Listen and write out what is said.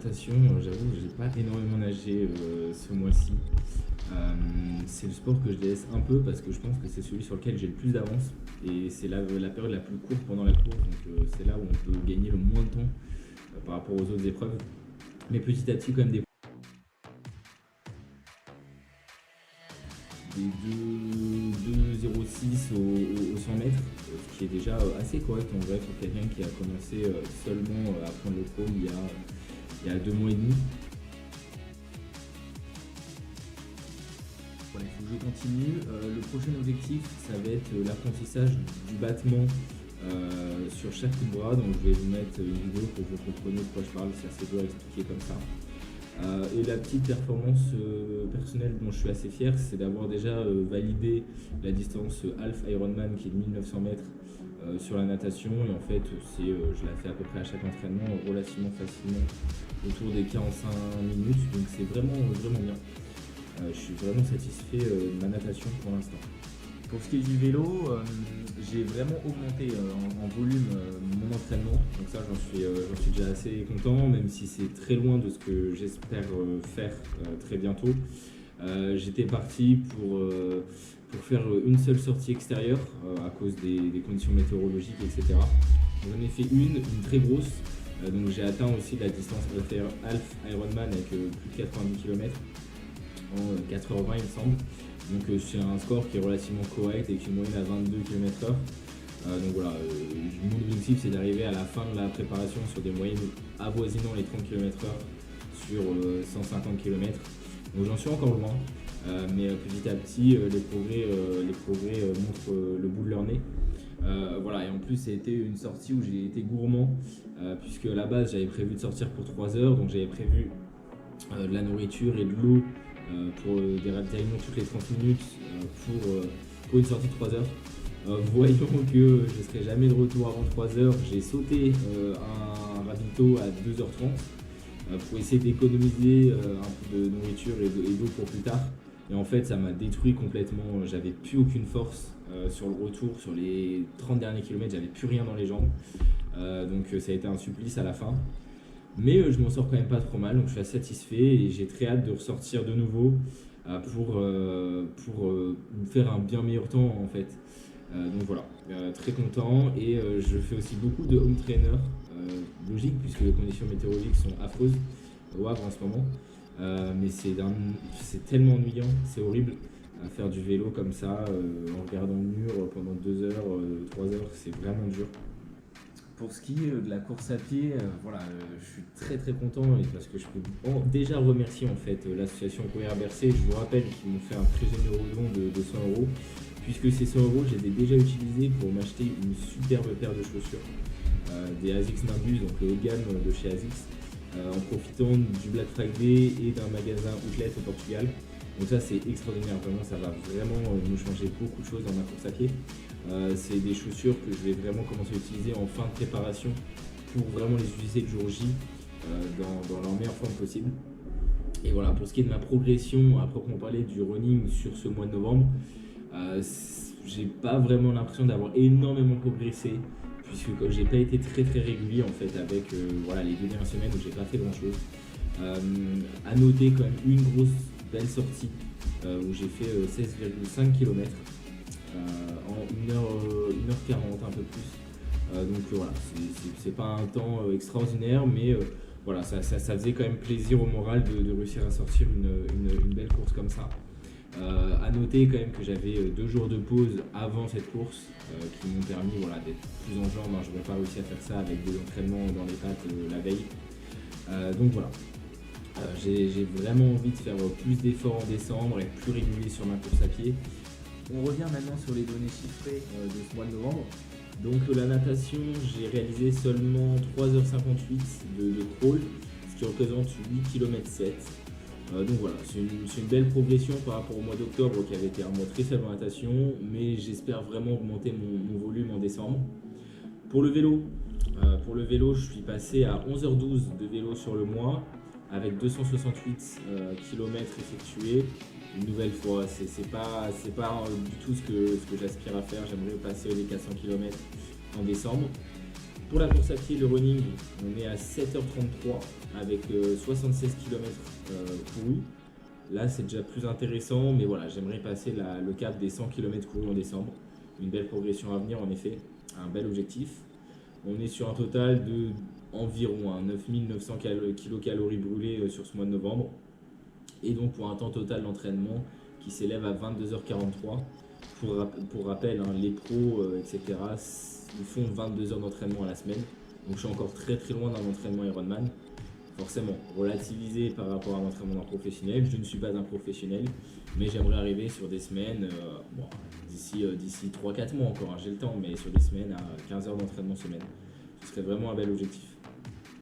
natation, j'avoue que j'ai pas énormément nagé ce mois-ci. C'est le sport que je délaisse un peu parce que je pense que c'est celui sur lequel j'ai le plus d'avance et c'est la période la plus courte pendant la course, donc c'est là où on peut gagner le moins de temps par rapport aux autres épreuves. Mais petit à petit, quand même, des 2,06 au 100 mètres, ce qui est déjà assez correct en vrai pour quelqu'un qui a commencé seulement à prendre le pro il y a 2 mois et demi. Voilà, il faut que je continue. Le prochain objectif, ça va être l'apprentissage du battement sur chaque coup de bras. Donc je vais vous mettre une vidéo pour que vous compreniez de quoi je parle, c'est assez dur à expliquer comme ça. Et la petite performance personnelle dont je suis assez fier, c'est d'avoir déjà validé la distance Half Ironman qui est de 1900 mètres sur la natation. Et en fait, je la fais à peu près à chaque entraînement relativement facilement, autour des 45 minutes. Donc c'est vraiment, vraiment bien. Je suis vraiment satisfait de ma natation pour l'instant. Pour ce qui est du vélo, j'ai vraiment augmenté en volume mon entraînement, donc ça j'en suis déjà assez content, même si c'est très loin de ce que j'espère faire très bientôt. J'étais parti pour faire une seule sortie extérieure à cause des conditions météorologiques, etc. J'en ai fait une très grosse, donc j'ai atteint aussi la distance Half Ironman avec plus de 90 km en 4h20 il me semble. Donc c'est un score qui est relativement correct et qui est moyenne à 22 km/h. Donc voilà, mon objectif c'est d'arriver à la fin de la préparation sur des moyennes avoisinant les 30 km/h sur 150 km. Donc j'en suis encore loin, mais petit à petit les progrès montrent le bout de leur nez. Voilà, et en plus ça a été une sortie où j'ai été gourmand, puisque à la base j'avais prévu de sortir pour 3 heures, donc j'avais prévu de la nourriture et de l'eau pour des ravitaillements toutes les 30 minutes pour une sortie de 3 heures. Voyant que je ne serai jamais de retour avant 3 heures, j'ai sauté un ravito à 2h30 pour essayer d'économiser un peu de nourriture et d'eau pour plus tard. Et en fait, ça m'a détruit complètement. J'avais plus aucune force sur le retour, sur les 30 derniers kilomètres, j'avais plus rien dans les jambes. Donc ça a été un supplice à la fin. Mais je m'en sors quand même pas trop mal, donc je suis assez satisfait et j'ai très hâte de ressortir de nouveau pour faire un bien meilleur temps en fait. Donc voilà, très content et je fais aussi beaucoup de home trainer, logique puisque les conditions météorologiques sont affreuses au Havre en ce moment. Mais c'est tellement ennuyant, c'est horrible à faire du vélo comme ça en regardant le mur pendant 2 heures, 3 heures, c'est vraiment dur. Pour ce qui est de la course à pied, voilà, je suis très très content et parce que je peux déjà remercier en fait l'association Courir Bercé. Je vous rappelle qu'ils m'ont fait un très généreux don de 100 €, puisque ces 100 €, je les ai déjà utilisés pour m'acheter une superbe paire de chaussures, des Asics Nimbus, donc le haut de gamme de chez Asics, en profitant du Black Friday et d'un magasin outlet au Portugal. Donc ça c'est extraordinaire, vraiment ça va vraiment nous changer beaucoup de choses dans ma course à pied. C'est des chaussures que je vais vraiment commencer à utiliser en fin de préparation pour vraiment les utiliser le jour J dans leur meilleure forme possible. Et voilà, pour ce qui est de ma progression à proprement parler du running sur ce mois de novembre, j'ai pas vraiment l'impression d'avoir énormément progressé puisque j'ai pas été très très régulier en fait avec voilà, les 2 dernières semaines où j'ai pas fait grand chose. À noter quand même une grosse belle sortie où j'ai fait 16,5 km en 1h40 un peu plus. Donc voilà, c'est pas un temps extraordinaire, mais voilà, ça faisait quand même plaisir au moral de réussir à sortir une belle course comme ça. À noter quand même que j'avais 2 jours de pause avant cette course qui m'ont permis voilà, d'être plus en jambes. Je n'aurais pas réussi à faire ça avec des entraînements dans les pattes la veille. Donc voilà, j'ai vraiment envie de faire plus d'efforts en décembre, être plus régulier sur ma course à pied. On revient maintenant sur les données chiffrées de ce mois de novembre. Donc la natation, j'ai réalisé seulement 3h58 de crawl, ce qui représente 8 km 7. Donc voilà, c'est une belle progression par rapport au mois d'octobre qui avait été un mois très faible en natation, mais j'espère vraiment augmenter mon volume en décembre. Pour le vélo, je suis passé à 11h12 de vélo sur le mois, avec 268 km effectués. Une nouvelle fois, c'est pas du tout ce que j'aspire à faire. J'aimerais passer les 400 km en décembre. Pour la course à pied, le running, on est à 7h33 avec 76 km courus. Là, c'est déjà plus intéressant, mais voilà, j'aimerais passer le cap des 100 km courus en décembre. Une belle progression à venir, en effet, un bel objectif. On est sur un total de environ 9900 kilocalories brûlées sur ce mois de novembre. Et donc pour un temps total d'entraînement qui s'élève à 22h43. Pour rappel, les pros, etc., ils font 22 heures d'entraînement à la semaine. Donc je suis encore très très loin d'un entraînement Ironman. Forcément, relativisé par rapport à l'entraînement d'un professionnel. Je ne suis pas un professionnel, mais j'aimerais arriver sur des semaines, d'ici 3-4 mois encore, j'ai le temps, mais sur des semaines à 15 heures d'entraînement semaine. Ce serait vraiment un bel objectif.